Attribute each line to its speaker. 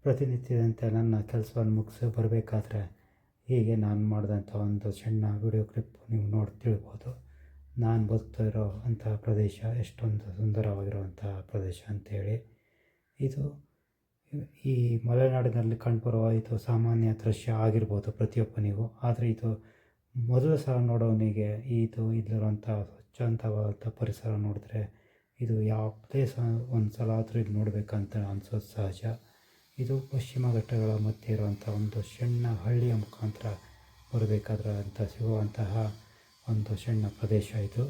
Speaker 1: ಪ್ರತಿನಿತ್ಯದಂತೆ ನನ್ನ ಕೆಲಸವನ್ನು ಮುಗಿಸಿ ಬರಬೇಕಾದ್ರೆ ಹೀಗೆ ನಾನು ಮಾಡಿದಂಥ ಒಂದು ಸಣ್ಣ ವಿಡಿಯೋ ಕ್ಲಿಪ್ ನೀವು ನೋಡಿ ತಿಳ್ಬೋದು. ನಾನು ಬದುಕ್ತಾ ಇರೋ ಅಂತಹ ಪ್ರದೇಶ ಎಷ್ಟೊಂದು ಸುಂದರವಾಗಿರುವಂಥ ಪ್ರದೇಶ ಅಂಥೇಳಿ. ಇದು ಈ ಮಲೆನಾಡಿನಲ್ಲಿ ಕಂಡುಬರುವ ಇದು ಸಾಮಾನ್ಯ ದೃಶ್ಯ ಆಗಿರ್ಬೋದು ಪ್ರತಿಯೊಬ್ಬನಿಗೂ. ಆದರೆ ಇದು ಮೊದಲ ಸಲ ನೋಡೋನಿಗೆ ಇಲ್ಲಿರುವಂಥ ಸ್ವಚ್ಛಂದವಾದ ಪರಿಸರ ನೋಡಿದ್ರೆ ಇದು ಯಾವುದೇ ಒಂದು ಸಲ ಆದರೂ ಇಲ್ಲಿ ನೋಡಬೇಕಂತ ಅನಿಸೋದು ಸಹಜ. ಇದು ಪಶ್ಚಿಮ ಘಟ್ಟಗಳ ಮಧ್ಯೆ ಇರುವಂಥ ಒಂದು ಸಣ್ಣ ಹಳ್ಳಿಯ ಮುಖಾಂತರ ಬರಬೇಕಾದ್ರೆ ಅಂತ ಸಿಗುವಂತಹ ಒಂದು ಸಣ್ಣ ಪ್ರದೇಶ ಇದು.